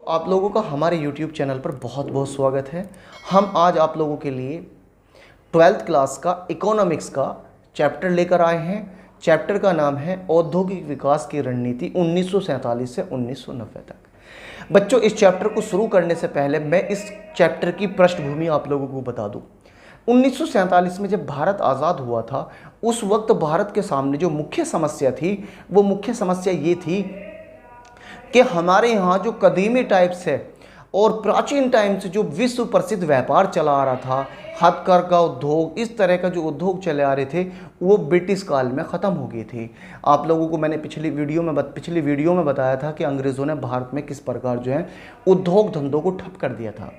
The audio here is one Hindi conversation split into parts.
आप लोगों का हमारे YouTube चैनल पर बहुत बहुत स्वागत है। हम आज आप लोगों के लिए 12th क्लास का इकोनॉमिक्स का चैप्टर लेकर आए हैं। चैप्टर का नाम है औद्योगिक विकास की रणनीति 1947 से 1990 तक। बच्चों, इस चैप्टर को शुरू करने से पहले मैं इस चैप्टर की पृष्ठभूमि आप लोगों को बता दूं। 1947 में जब भारत आज़ाद हुआ था, उस वक्त भारत के सामने जो मुख्य समस्या थी, वो मुख्य समस्या ये थी कि हमारे यहाँ जो कदीमी टाइप से और प्राचीन टाइम से जो विश्व प्रसिद्ध व्यापार चला आ रहा था, हथकरघा उद्योग, इस तरह का जो उद्योग चले आ रहे थे, वो ब्रिटिश काल में ख़त्म हो गए थे। आप लोगों को मैंने पिछली वीडियो में बताया था कि अंग्रेज़ों ने भारत में किस प्रकार जो है उद्योग धंधों को ठप कर दिया था।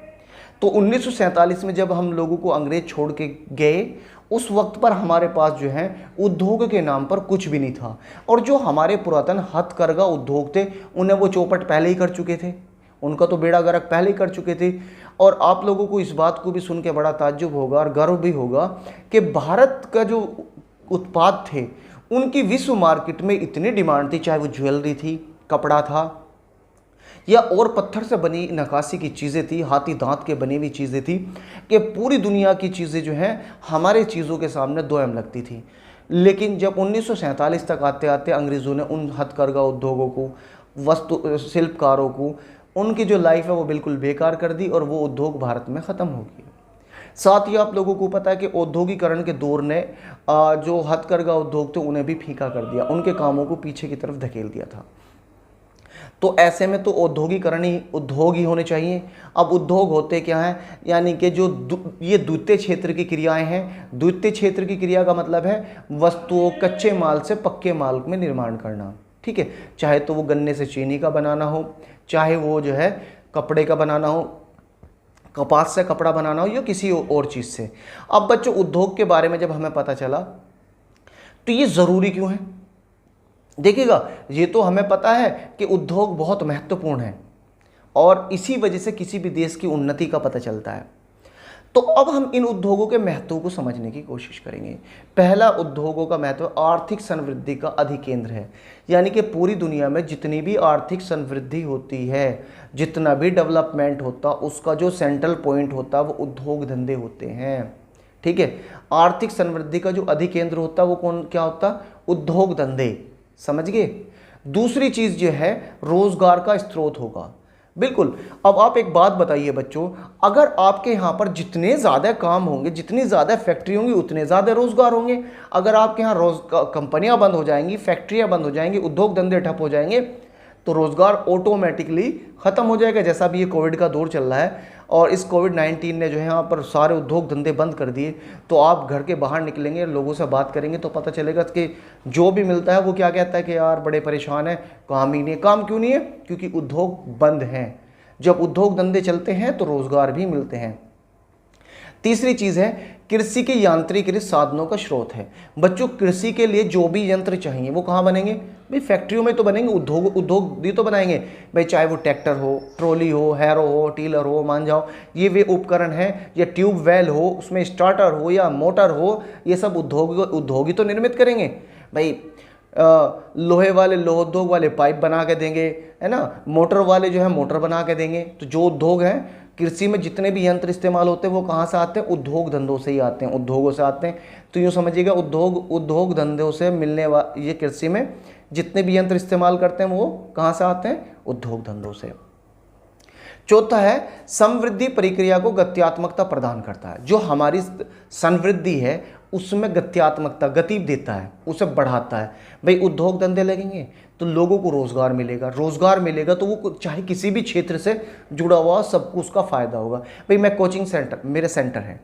तो 1947 में जब हम लोगों को अंग्रेज छोड़ के गए, उस वक्त पर हमारे पास जो है उद्योग के नाम पर कुछ भी नहीं था। और जो हमारे पुरातन हथकरघा उद्योग थे, उन्हें वो चौपट पहले ही कर चुके थे, उनका तो बेड़ा गर्क पहले ही कर चुके थे। और आप लोगों को इस बात को भी सुन के बड़ा ताज्जुब होगा और गर्व भी होगा कि भारत का जो उत्पाद थे, उनकी विश्व मार्केट में इतनी डिमांड थी, चाहे वो ज्वेलरी थी, कपड़ा था, या और पत्थर से बनी नक्काशी की चीज़ें थी, हाथी दांत के बनी हुई चीज़ें थी, कि पूरी दुनिया की चीज़ें जो हैं हमारे चीज़ों के सामने दोयम लगती थी। लेकिन जब 1947 तक आते आते अंग्रेज़ों ने उन हथकरघा उद्योगों को, वस्तु शिल्पकारों को, उनकी जो लाइफ है वो बिल्कुल बेकार कर दी और वो उद्योग भारत में ख़त्म हो गए। साथ ही आप लोगों को पता है कि औद्योगिकरण के दौर ने जो हथकरघा उद्योग थे उन्हें भी फीका कर दिया, उनके कामों को पीछे की तरफ धकेल दिया था। तो ऐसे में तो उद्योग ही होने चाहिए। अब उद्योग होते क्या हैं, यानी कि जो ये द्वितीय क्षेत्र की क्रियाएं हैं। द्वितीय क्षेत्र की क्रिया का मतलब है वस्तुओं, कच्चे माल से पक्के माल में निर्माण करना, ठीक है। चाहे तो वो गन्ने से चीनी का बनाना हो, चाहे वो जो है कपड़े का बनाना हो, कपास से कपड़ा बनाना हो, या किसी और चीज़ से। अब बच्चों, उद्योग के बारे में जब हमें पता चला तो ये ज़रूरी क्यों है? देखिएगा, ये तो हमें पता है कि उद्योग बहुत महत्वपूर्ण है और इसी वजह से किसी भी देश की उन्नति का पता चलता है। तो अब हम इन उद्योगों के महत्व को समझने की कोशिश करेंगे। पहला, उद्योगों का महत्व आर्थिक समृद्धि का अधिकेंद्र है। यानी कि पूरी दुनिया में जितनी भी आर्थिक समृद्धि होती है, जितना भी डेवलपमेंट होता, उसका जो सेंट्रल पॉइंट होता है वो उद्योग धंधे होते हैं, ठीक है। आर्थिक समृद्धि का जो अधिकेंद्र होता है वो क्या होता? उद्योग धंधे, समझ गए। दूसरी चीज जो है रोजगार का स्रोत होगा, बिल्कुल। अब आप एक बात बताइए बच्चों, अगर आपके यहाँ पर जितने ज़्यादा काम होंगे, जितनी ज़्यादा फैक्ट्री होंगी, उतने ज़्यादा रोजगार होंगे। अगर आपके यहाँ कंपनियां बंद हो जाएंगी, फैक्ट्रियां बंद हो जाएंगी, उद्योग धंधे ठप हो जाएंगे, तो रोजगार ऑटोमेटिकली ख़त्म हो जाएगा। जैसा भी ये कोविड का दौर चल रहा है और इस कोविड-19 ने जो है यहाँ पर सारे उद्योग धंधे बंद कर दिए, तो आप घर के बाहर निकलेंगे, लोगों से बात करेंगे तो पता चलेगा कि जो भी मिलता है वो क्या कहता है कि यार बड़े परेशान है, काम ही नहीं है। काम क्यों नहीं है? क्योंकि उद्योग बंद हैं। जब उद्योग धंधे चलते हैं तो रोजगार भी मिलते हैं। तीसरी चीज़ है कृषि के यांत्रिकृत साधनों का स्रोत है। बच्चों, कृषि के लिए जो भी यंत्र चाहिए वो कहाँ बनेंगे? भाई फैक्ट्रियों में तो बनेंगे, उद्योग भी तो बनाएंगे भाई। चाहे वो ट्रैक्टर हो, ट्रॉली हो, हैरो हो, टीलर हो, मान जाओ ये वे उपकरण हैं, या ट्यूबवेल हो, उसमें स्टार्टर हो या मोटर हो, ये सब उद्योग ही तो निर्मित करेंगे भाई। लोहे वाले लोहोद्योग वाले पाइप बना के देंगे, है ना। मोटर वाले जो है मोटर बना के देंगे। तो जो उद्योग हैं, कृषि में जितने भी यंत्र इस्तेमाल होते हैं वो कहाँ से आते हैं? उद्योग धंधों से ही आते हैं, उद्योगों से आते हैं। तो यूँ समझिएगा, उद्योग धंधों से मिलने ये कृषि में जितने भी यंत्र इस्तेमाल करते हैं वो कहाँ से आते हैं? उद्योग धंधों से। चौथा है समृद्धि प्रक्रिया को गत्यात्मकता प्रदान करता है। जो हमारी समृद्धि है उसमें गत्यात्मकता, गति देता है, उसे बढ़ाता है। भाई उद्योग धंधे लगेंगे तो लोगों को रोजगार मिलेगा, रोजगार मिलेगा तो वो चाहे किसी भी क्षेत्र से जुड़ा हुआ, सबको उसका फायदा होगा। भाई मैं कोचिंग सेंटर, मेरे सेंटर हैं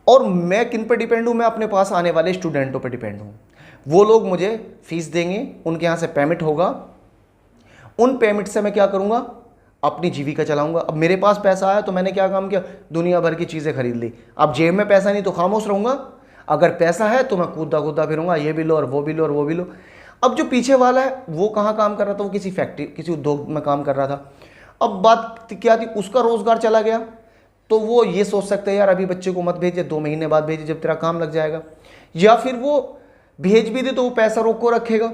और मैं किन पर डिपेंड हूँ? मैं अपने पास आने वाले स्टूडेंटों पर डिपेंड हूँ। वो लोग मुझे फीस देंगे, उनके यहाँ से पेमेंट होगा, उन पेमेंट से मैं क्या करूँगा? अपनी जीविका चलाऊंगा। अब मेरे पास पैसा आया तो मैंने क्या काम किया? दुनिया भर की चीज़ें खरीद ली। अब जेब में पैसा नहीं तो खामोश रहूँगा। अगर पैसा है तो मैं कूदा फिरूंगा, ये भी लो और वो भी लो और वो भी लो। अब जो पीछे वाला है वो कहाँ काम कर रहा था? वो किसी फैक्ट्री, किसी उद्योग में काम कर रहा था। अब बात क्या थी? उसका रोजगार चला गया तो वो ये सोच सकते हैं यार अभी बच्चे को मत भेजे, 2 महीने बाद भेजे जब तेरा काम लग जाएगा। या फिर वो भेज भी दे तो वो पैसा रोक को रखेगा,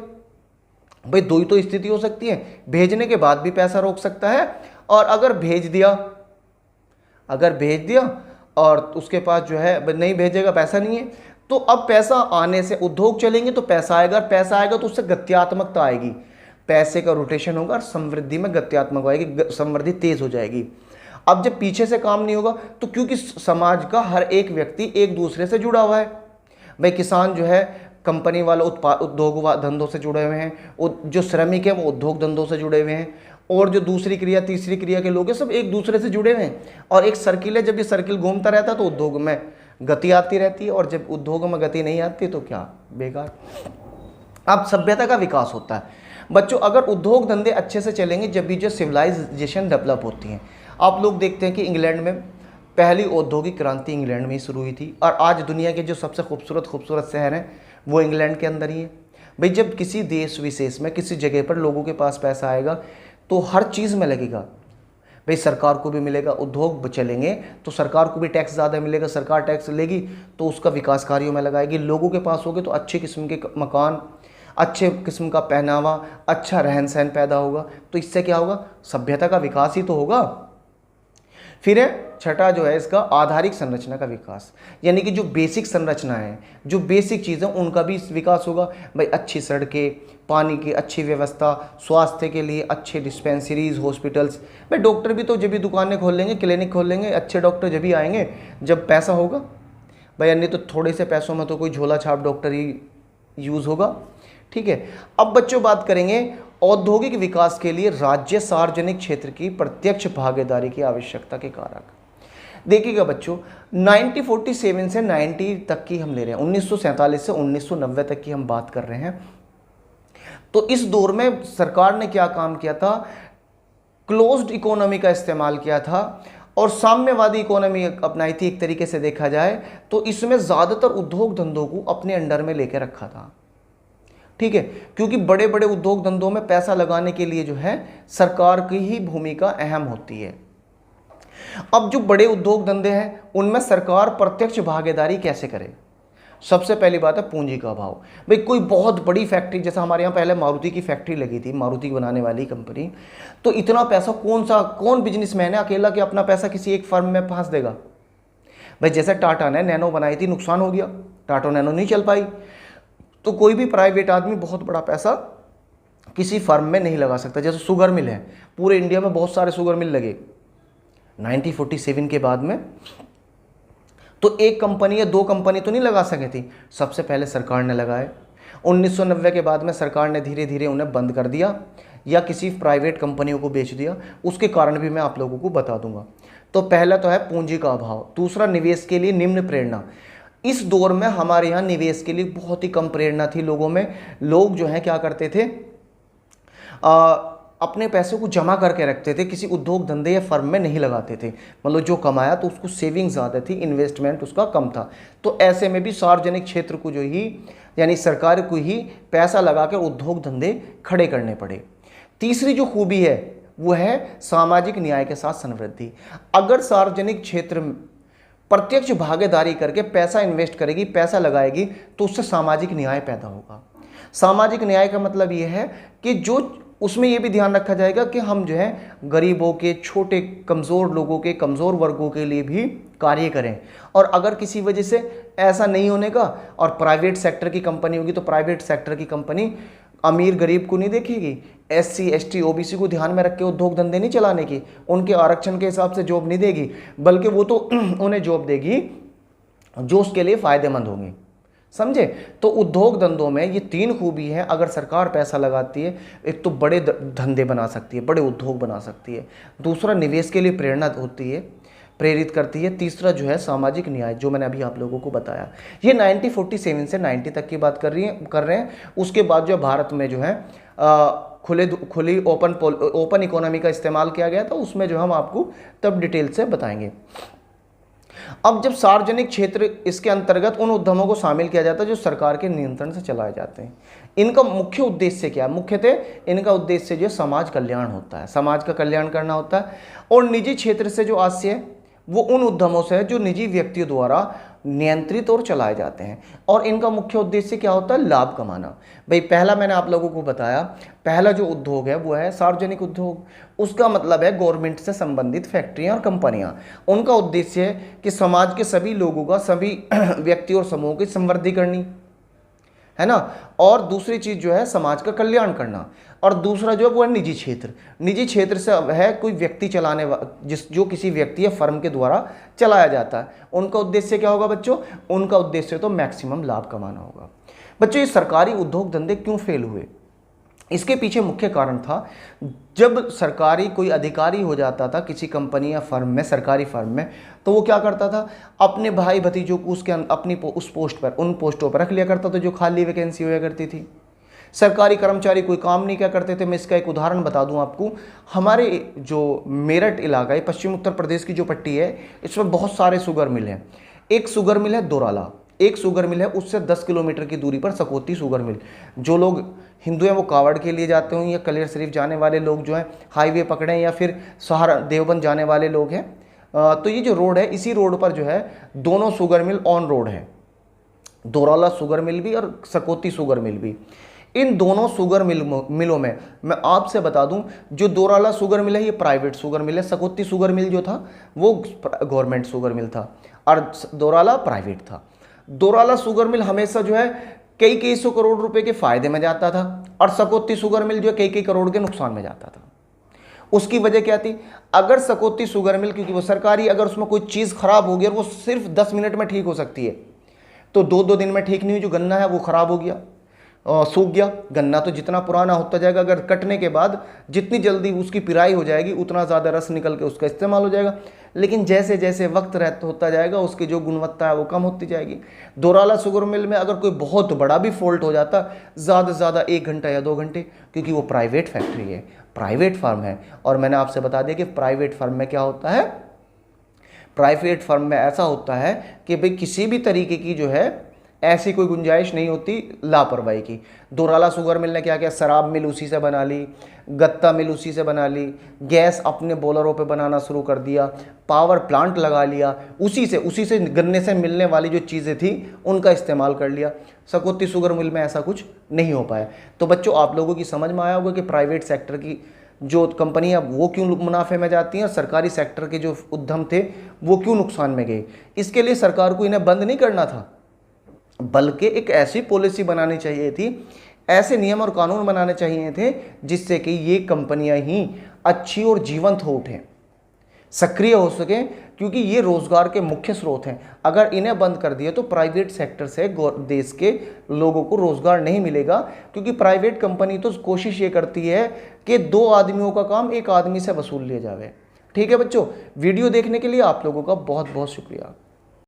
भाई दो ही तो स्थिति हो सकती है, भेजने के बाद भी पैसा रोक सकता है, और अगर भेज दिया और उसके पास जो है नहीं भेजेगा, पैसा नहीं है, तो अब पैसा आने से उद्योग चलेंगे तो पैसा आएगा, पैसा आएगा तो उससे गत्यात्मकता आएगी, पैसे का रोटेशन होगा और समृद्धि में गत्यात्मक आएगी, समृद्धि तेज हो जाएगी। अब जब पीछे से काम नहीं होगा तो क्योंकि समाज का हर एक व्यक्ति एक दूसरे से जुड़ा हुआ है, भाई किसान जो है कंपनी वाले उद्योग धंधों से जुड़े हुए हैं, जो श्रमिक है वो उद्योग धंधों से जुड़े हुए हैं, और जो दूसरी क्रिया तीसरी क्रिया के लोग हैं सब एक दूसरे से जुड़े हुए हैं, और एक सर्किल है, जब ये सर्किल घूमता रहता है तो उद्योग में गति आती रहती है, और जब उद्योग में गति नहीं आती तो क्या, बेकार। अब सभ्यता का विकास होता है बच्चों, अगर उद्योग धंधे अच्छे से चलेंगे जब भी जो सिविलाइजेशन डेवलप होती हैं। आप लोग देखते हैं कि इंग्लैंड में पहली औद्योगिक क्रांति इंग्लैंड में ही शुरू हुई थी, और आज दुनिया के जो सबसे खूबसूरत शहर हैं वो इंग्लैंड के अंदर ही है। भाई जब किसी देश विशेष में किसी जगह पर लोगों के पास पैसा आएगा तो हर चीज़ में लगेगा, भाई सरकार को भी मिलेगा, उद्योग चलेंगे तो सरकार को भी टैक्स ज़्यादा मिलेगा, सरकार टैक्स लेगी तो उसका विकास कार्यों में लगाएगी, लोगों के पास होगे तो अच्छे किस्म के मकान, अच्छे किस्म का पहनावा, अच्छा रहन सहन पैदा होगा, तो इससे क्या होगा, सभ्यता का विकास ही तो होगा। फिर है छठा जो है इसका आधारिक संरचना का विकास, यानी कि जो बेसिक संरचना है, जो बेसिक चीज़ें उनका भी विकास होगा। भाई अच्छी सड़कें, पानी की अच्छी व्यवस्था, स्वास्थ्य के लिए अच्छे डिस्पेंसरीज, हॉस्पिटल्स। भाई डॉक्टर भी तो जब भी दुकानें खोल लेंगे, क्लिनिक खोल लेंगे, अच्छे डॉक्टर जब भी आएंगे जब पैसा होगा, भाई यानी तो थोड़े से पैसों में तो कोई झोला छाप डॉक्टर ही यूज़ होगा। ठीक है, अब बच्चों बात करेंगे औद्योगिक विकास के लिए राज्य सार्वजनिक क्षेत्र की प्रत्यक्ष भागीदारी की आवश्यकता के कारक। देखिएगा बच्चों, 1947 से 90 तक की हम ले रहे हैं, 1947 से 1990 तक की हम बात कर रहे हैं। तो इस दौर में सरकार ने क्या काम किया था, क्लोज्ड इकोनॉमी का इस्तेमाल किया था और साम्यवादी इकोनॉमी अपनाई थी। एक तरीके से देखा जाए तो इसमें ज़्यादातर उद्योग धंधों को अपने अंडर में लेकर रखा था। ठीक है, क्योंकि बड़े बड़े उद्योग धंधों में पैसा लगाने के लिए जो है सरकार की ही भूमिका अहम होती है। अब जो बड़े उद्योग धंधे हैं उनमें सरकार प्रत्यक्ष भागीदारी कैसे करे। सबसे पहली बात है पूंजी का अभाव। भाई कोई बहुत बड़ी फैक्ट्री, जैसा हमारे यहाँ पहले मारुति की फैक्ट्री लगी थी, मारुति बनाने वाली कंपनी, तो इतना पैसा कौन बिजनेसमैन है अकेला कि अपना पैसा किसी एक फर्म में फंस देगा। भाई जैसे टाटा ने नैनो बनाई थी, नुकसान हो गया, टाटा नैनो नहीं चल पाई, तो कोई भी प्राइवेट आदमी बहुत बड़ा पैसा किसी फर्म में नहीं लगा सकता। जैसे शुगर मिल है, पूरे इंडिया में बहुत सारे शुगर मिल लगे 1947 के बाद में, तो एक कंपनी या दो कंपनी तो नहीं लगा सके थी, सबसे पहले सरकार ने लगाए। 1990 के बाद में सरकार ने धीरे धीरे उन्हें बंद कर दिया या किसी प्राइवेट कंपनियों को बेच दिया। उसके कारण भी मैं आप लोगों को बता दूंगा। तो पहला तो है पूंजी का अभाव, दूसरा निवेश के लिए निम्न प्रेरणा। इस दौर में हमारे यहाँ निवेश के लिए बहुत ही कम प्रेरणा थी लोगों में। लोग जो है क्या करते थे, अपने पैसे को जमा करके रखते थे, किसी उद्योग धंधे या फर्म में नहीं लगाते थे। मतलब जो कमाया तो उसको सेविंग ज़्यादा थी, इन्वेस्टमेंट उसका कम था। तो ऐसे में भी सार्वजनिक क्षेत्र को जो ही यानी सरकार को ही पैसा लगाकर उद्योग धंधे खड़े करने पड़े। तीसरी जो खूबी है वो है सामाजिक न्याय के साथ समृद्धि। अगर सार्वजनिक क्षेत्र प्रत्यक्ष भागीदारी करके पैसा इन्वेस्ट करेगी, पैसा लगाएगी, तो उससे सामाजिक न्याय पैदा होगा। सामाजिक न्याय का मतलब ये है कि जो उसमें ये भी ध्यान रखा जाएगा कि हम जो है गरीबों के, छोटे कमज़ोर लोगों के, कमज़ोर वर्गों के लिए भी कार्य करें। और अगर किसी वजह से ऐसा नहीं होने का और प्राइवेट सेक्टर की कंपनी होगी तो प्राइवेट सेक्टर की कंपनी अमीर गरीब को नहीं देखेगी, SC ST OBC को ध्यान में रख के उद्योग धंधे नहीं चलाने की, उनके आरक्षण के हिसाब से जॉब नहीं देगी, बल्कि वो तो उन्हें जॉब देगी जो उसके लिए फ़ायदेमंद होंगी। समझे? तो उद्योग धंधों में ये तीन खूबी है। अगर सरकार पैसा लगाती है, एक तो बड़े धंधे बना सकती है, बड़े उद्योग बना सकती है, दूसरा निवेश के लिए प्रेरणा होती है, प्रेरित करती है, तीसरा जो है सामाजिक न्याय, जो मैंने अभी आप लोगों को बताया। ये 1947 से 90 तक की बात कर रहे हैं। उसके बाद जो भारत में जो है खुली ओपन इकोनॉमी का इस्तेमाल किया गया था, उसमें जो हम आपको तब डिटेल से बताएंगे। अब जब सार्वजनिक क्षेत्र इसके अंतर्गत उन उद्यमों को शामिल किया जाता है जो सरकार के नियंत्रण से चलाए जाते हैं। इनका मुख्य उद्देश्य क्या है? मुख्यतः इनका उद्देश्य जो समाज कल्याण होता है, समाज का कल्याण करना होता है। और निजी क्षेत्र से जो आशय वो उन उद्यमों से है जो निजी व्यक्तियों द्वारा नियंत्रित और चलाए जाते हैं, और इनका मुख्य उद्देश्य क्या होता है? लाभ कमाना। भाई पहला मैंने आप लोगों को बताया, पहला जो उद्योग है वो है सार्वजनिक उद्योग। उसका मतलब है गवर्नमेंट से संबंधित फैक्ट्रियां और कंपनियां। उनका उद्देश्य है कि समाज के सभी लोगों का, सभी व्यक्ति और समूहों की समृद्धि करनी, है ना। और दूसरी चीज जो है समाज का कल्याण करना। और दूसरा जो है वो है निजी क्षेत्र। निजी क्षेत्र से है कोई व्यक्ति चलाने जो किसी व्यक्ति या फर्म के द्वारा चलाया जाता है। उनका उद्देश्य क्या होगा बच्चों? उनका उद्देश्य तो मैक्सिमम लाभ कमाना होगा। बच्चों ये सरकारी उद्योग धंधे क्यों फेल हुए? इसके पीछे मुख्य कारण था, जब सरकारी कोई अधिकारी हो जाता था किसी कंपनी या फर्म में, सरकारी फर्म में, तो वो क्या करता था? अपने भाई भतीजों को उसके अपनी उस पोस्ट पर, उन पोस्टों पर रख लिया करता था जो खाली वैकेंसी होया करती थी। सरकारी कर्मचारी कोई काम नहीं क्या करते थे। मैं इसका एक उदाहरण बता दूं आपको। हमारे जो मेरठ इलाका है, पश्चिम उत्तर प्रदेश की जो पट्टी है, इसमें बहुत सारे शुगर मिल हैं। एक शुगर मिल है दोराला, एक शुगर मिल है उससे 10 किलोमीटर की दूरी पर सकौती शुगर मिल। जो लोग हिंदू हैं वो कावड़ के लिए जाते हों, या कलेर शरीफ जाने वाले लोग जो हैं हाईवे पकड़ें, या फिर सहारा देवबंद जाने वाले लोग हैं, तो ये जो रोड है, इसी रोड पर जो है दोनों शुगर मिल ऑन रोड है, दोराला शुगर मिल भी और सकौती शुगर मिल भी। इन दोनों शुगर मिलों में मैं आपसे बता दूं, जो दोराला शुगर मिल है ये प्राइवेट शुगर मिल है, सकौती शुगर मिल जो था वो गवर्नमेंट शुगर मिल था, और दोराला प्राइवेट था। दोराला शुगर मिल हमेशा जो है कई कई सौ करोड़ रुपए के फायदे में जाता था, और सकौती शुगर मिल जो है कई कई करोड़ के नुकसान में जाता था। उसकी वजह क्या थी? अगर सकौती शुगर मिल, क्योंकि वो सरकारी, अगर उसमें कोई चीज़ खराब हो गई और वो सिर्फ 10 मिनट में ठीक हो सकती है, तो 2-2 दिन में ठीक नहीं हुई, जो गन्ना है वो खराब हो गया, सूख गया। गन्ना तो जितना पुराना होता जाएगा, अगर कटने के बाद जितनी जल्दी उसकी पिराई हो जाएगी उतना ज़्यादा रस निकल के उसका इस्तेमाल हो जाएगा। लेकिन जैसे जैसे वक्त होता जाएगा उसकी जो गुणवत्ता है वो कम होती जाएगी। दोराला शुगर मिल में अगर कोई बहुत बड़ा भी फॉल्ट हो जाता, ज़्यादा से ज़्यादा 1 घंटा या 2 घंटे, क्योंकि वो प्राइवेट फैक्ट्री है, प्राइवेट फार्म है। और मैंने आपसे बता दिया कि प्राइवेट फार्म में क्या होता है? प्राइवेट फर्म में ऐसा होता है कि भाई किसी भी तरीके की जो है ऐसी कोई गुंजाइश नहीं होती लापरवाही की। दोराला शुगर मिल ने क्या किया? शराब मिल उसी से बना ली, गत्ता मिल उसी से बना ली, गैस अपने बॉयलरों पे बनाना शुरू कर दिया, पावर प्लांट लगा लिया, उसी से गन्ने से मिलने वाली जो चीज़ें थी उनका इस्तेमाल कर लिया। सकौती शुगर मिल में ऐसा कुछ नहीं हो पाया। तो बच्चों आप लोगों की समझ में आया होगा कि प्राइवेट सेक्टर की जो कंपनियां वो क्यों मुनाफे में जाती हैं, और सरकारी सेक्टर के जो उद्यम थे वो क्यों नुकसान में गए। इसके लिए सरकार को इन्हें बंद नहीं करना था, बल्कि एक ऐसी पॉलिसी बनानी चाहिए थी, ऐसे नियम और कानून बनाने चाहिए थे जिससे कि ये कंपनियां ही अच्छी और जीवंत हो उठें, सक्रिय हो सकें, क्योंकि ये रोजगार के मुख्य स्रोत हैं। अगर इन्हें बंद कर दिया तो प्राइवेट सेक्टर से देश के लोगों को रोजगार नहीं मिलेगा, क्योंकि प्राइवेट कंपनी तो कोशिश ये करती है कि 2 आदमियों का काम 1 आदमी से वसूल लिया जाए। ठीक है बच्चों, वीडियो देखने के लिए आप लोगों का बहुत बहुत शुक्रिया।